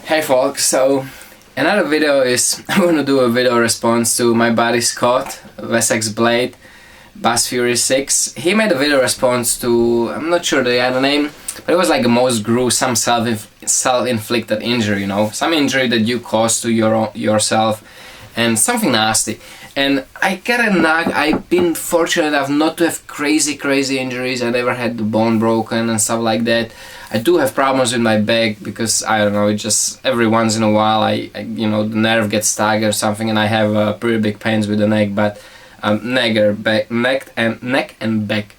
Hey folks, so another video is I'm gonna do a video response to my buddy Scott, Wessex Blade, Bass Fury 6. He made a video response to, I'm not sure the other name, but it was like a most gruesome self-inflicted injury, you know, some injury that you caused to yourself and something nasty. And I get a knock. I've been fortunate enough not to have crazy injuries. I never had the bone broken and stuff like that. I do have problems with my back because I don't know, it just every once in a while I you know, the nerve gets stuck or something, and I have pretty big pains with the neck, but neck and back.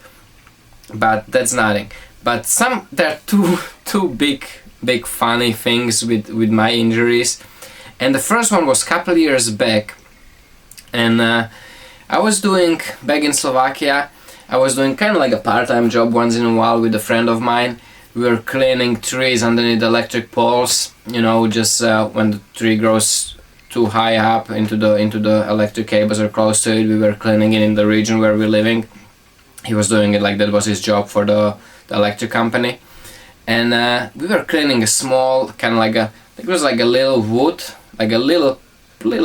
But that's nothing. But there are two big funny things with my injuries, and the first one was a couple of years back. And I was doing, back in Slovakia, I was doing kind of like a part-time job once in a while with a friend of mine. We were cleaning trees underneath electric poles, you know, just when the tree grows too high up into the electric cables or close to it, we were cleaning it in the region where we're living. He was doing it like that was his job for the electric company. And we were cleaning a small, kind of like it was like a little wood, like a little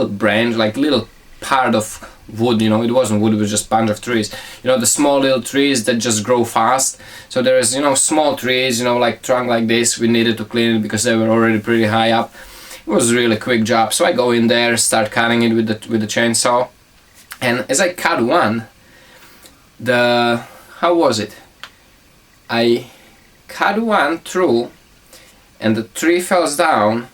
branch, like little part of wood, you know, it wasn't wood, it was just a bunch of trees, you know, the small little trees that just grow fast. So there's, you know, small trees, you know, like trunk like this. We needed to clean it because they were already pretty high up. It was a really quick job, so I go in there, start cutting it with the chainsaw, and as I cut one, how was it? I cut one through and the tree falls down,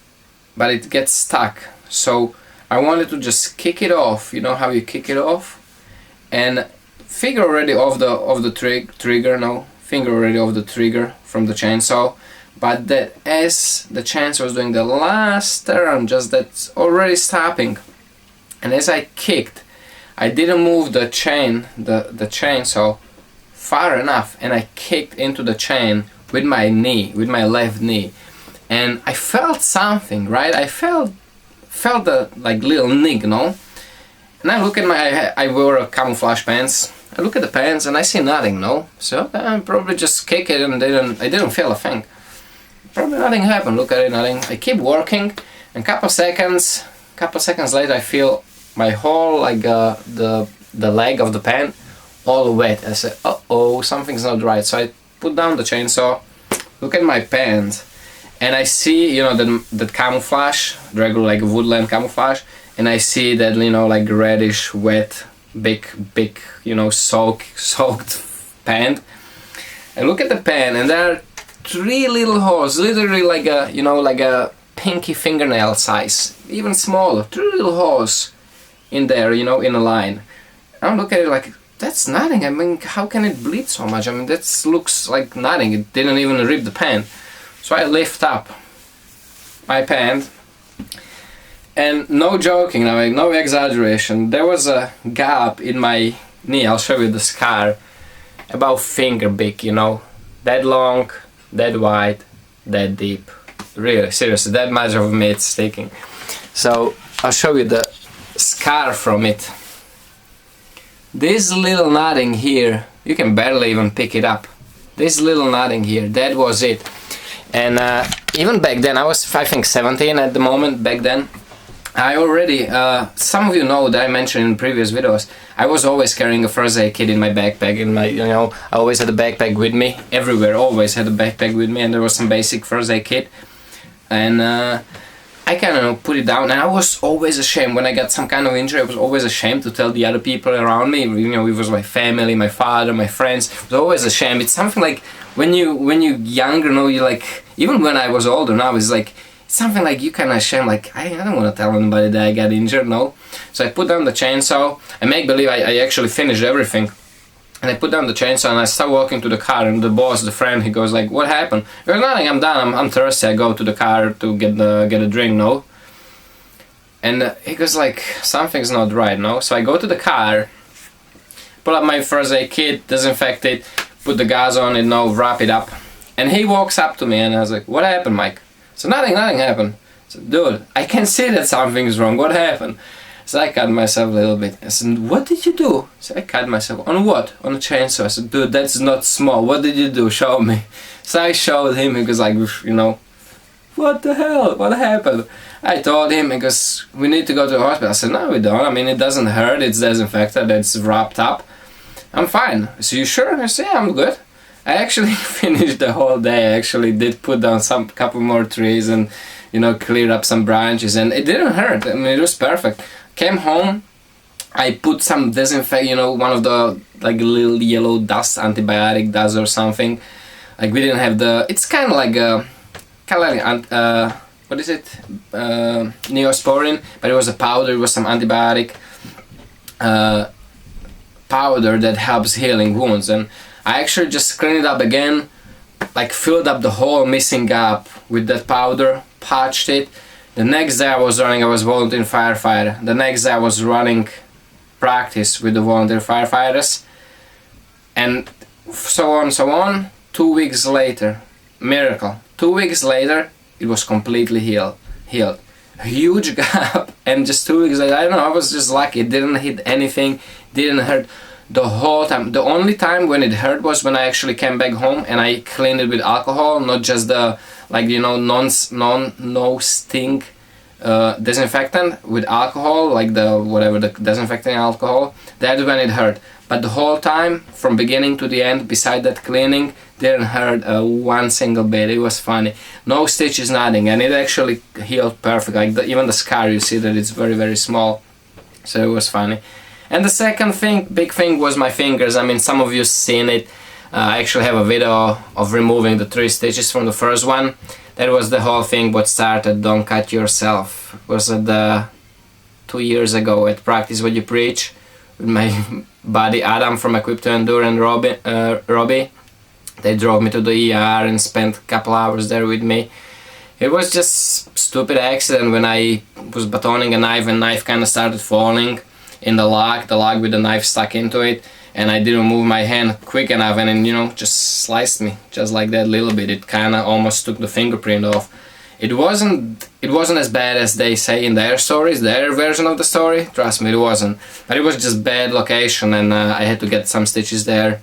but it gets stuck. So I wanted to just kick it off, you know how you kick it off, and finger already off the trigger, no, finger already off the trigger from the chainsaw, but that as the chainsaw was doing the last turn, just that's already stopping, and as I kicked, I didn't move the chainsaw far enough, and I kicked into the chain with my knee, with my left knee, and I felt something, right? I felt the like little nick, no? And I look at I wore camouflage pants. I look at the pants and I see nothing, no? So I probably just kick it and I didn't feel a thing. Probably nothing happened. Look at it, nothing. I keep working, and couple seconds later I feel my whole like the leg of the pen all wet. I said, uh-oh, something's not right. So I put down the chainsaw, look at my pants, and I see, you know, that camouflage, regular like woodland camouflage, and I see that, you know, like reddish, wet, big, you know, soaked pen. I look at the pen, and there are 3 little holes, literally like a, you know, like a pinky fingernail size, even smaller, 3 little holes in there, you know, in a line. I look at it like, that's nothing. I mean, how can it bleed so much? I mean, that looks like nothing. It didn't even rip the pen. So I lift up my pen, and no joking, I mean, no exaggeration, there was a gap in my knee. I'll show you the scar, about finger big, you know, that long, that wide, that deep, really, seriously, that much of meat sticking. So I'll show you the scar from it. This little nothing here, you can barely even pick it up. This little nothing here, that was it. And even back then, I was, I think, 17 at the moment. Back then, I already, some of you know that I mentioned in previous videos, I was always carrying a first aid kit in my backpack. You know, I always had a backpack with me, everywhere, always had a backpack with me, and there was some basic first aid kit. And I kind of put it down, and I was always ashamed when I got some kind of injury. I was always ashamed to tell the other people around me. You know, it was my family, my father, my friends. I was always ashamed. It's something like when you younger, you know, you like, even when I was older now, it's like, it's something like you kind of ashamed, like, I don't want to tell anybody that I got injured, no. So I put down the chainsaw, I make believe I actually finished everything. And I put down the chainsaw and I start walking to the car, and the boss, the friend, he goes like, what happened? I go, nothing, I'm done, I'm thirsty. I go to the car to get a drink, no? And he goes like, something's not right, no? So I go to the car, pull up my first aid kit, disinfect it, put the gas on it, no, wrap it up. And he walks up to me and I was like, what happened, Mike? So nothing happened. I said, dude, I can see that something's wrong, what happened? So I cut myself a little bit. I said, what did you do? So I cut myself. On what? On a chainsaw. I said, dude, that's not small. What did you do? Show me. So I showed him. He was like, you know, what the hell, what happened? I told him, because we need to go to the hospital. I said, no, we don't. I mean, it doesn't hurt. It's disinfected. It's wrapped up. I'm fine. So you sure? I said, yeah, I'm good. I actually finished the whole day. I actually did put down couple more trees and, you know, cleared up some branches, and it didn't hurt. I mean, it was perfect. Came home, I put some disinfect, you know, one of the like little yellow dust, antibiotic dust or something. Like we didn't have the, it's kind of like what is it? Neosporin, but it was a powder. It was some antibiotic powder that helps healing wounds, and I actually just cleaned it up again, like filled up the whole missing gap with that powder, patched it. The next day I was volunteer firefighter. The next day I was running practice with the volunteer firefighters, and so on. 2 weeks later, miracle. 2 weeks later, it was completely healed. A huge gap, and just 2 weeks later, I don't know, I was just lucky. It didn't hit anything, didn't hurt the whole time. The only time when it hurt was when I actually came back home and I cleaned it with alcohol, not just the, like, you know, no stink disinfectant, with alcohol, like the disinfecting alcohol. That's when it hurt. But the whole time, from beginning to the end, beside that cleaning, didn't hurt one single bit. It was funny. No stitches, nothing, and it actually healed perfect. Like even the scar, you see that it's very, very small. So it was funny. And the second thing, big thing, was my fingers. I mean, some of you seen it. I actually have a video of removing the 3 stitches from the first one. That was the whole thing what started Don't Cut Yourself. It was at 2 years ago at Practice What You Preach with my buddy Adam from Equip to Endure and Robbie. They drove me to the ER and spent a couple hours there with me. It was just stupid accident when I was batoning a knife, and knife kind of started falling in the log with the knife stuck into it, and I didn't move my hand quick enough, and then, you know, just sliced me just like that, little bit. It kind of almost took the fingerprint off. It wasn't as bad as they say in their stories, their version of the story. Trust me, it wasn't. But it was just bad location, and I had to get some stitches there.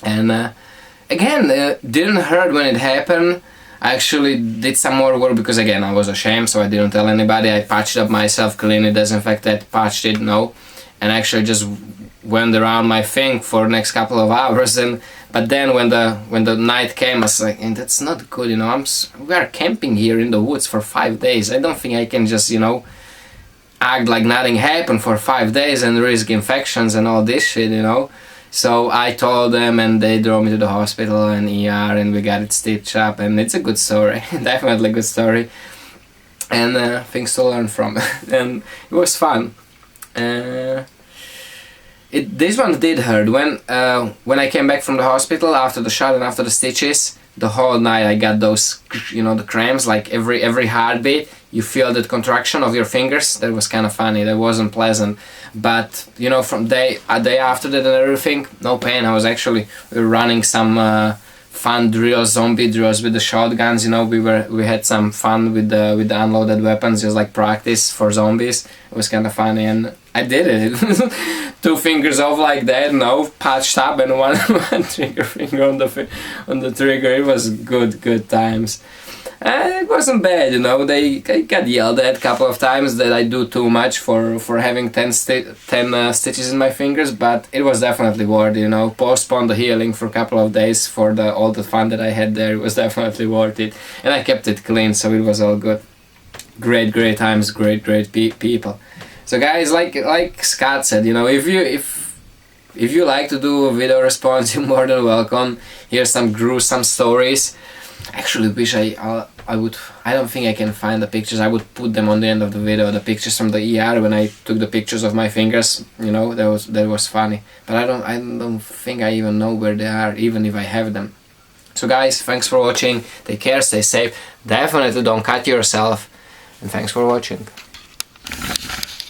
And again, it didn't hurt when it happened. I actually did some more work because, again, I was ashamed, so I didn't tell anybody. I patched up myself, cleaned it, disinfected, patched it, and actually just went around my thing for the next couple of hours. But then when the night came, I was like, and that's not good, you know. We are camping here in the woods for 5 days. I don't think I can just, you know, act like nothing happened for 5 days and risk infections and all this shit, you know. So I told them, and they drove me to the hospital and ER, and we got it stitched up, and it's a good story. Definitely a good story, and things to learn from. And it was fun. This one did hurt. When I came back from the hospital after the shot and after the stitches, the whole night I got those, you know, the cramps. Like every heartbeat, you feel that contraction of your fingers. That was kind of funny. That wasn't pleasant. But, you know, from a day after that and everything, no pain. I was actually running some fun drills, zombie drills with the shotguns. You know, we had some fun with the unloaded weapons, just like practice for zombies. It was kind of funny, and I did it. 2 fingers off like that, patched up, and one trigger finger on the trigger. It was good times. It wasn't bad, you know. I got yelled at a couple of times that I do too much for having 10 stitches in my fingers, but it was definitely worth it, you know. Postponed the healing for a couple of days for all the fun that I had there. It was definitely worth it, and I kept it clean, so it was all good. Great times, great people. So guys, like Scott said, you know, if you like to do a video response, you're more than welcome. Here's some gruesome stories. I actually wish I don't think I can find the pictures. I would put them on the end of the video, the pictures from the ER when I took the pictures of my fingers. You know, that was funny. But I don't think I even know where they are, even if I have them. So guys, thanks for watching. Take care, stay safe. Definitely don't cut yourself. And thanks for watching.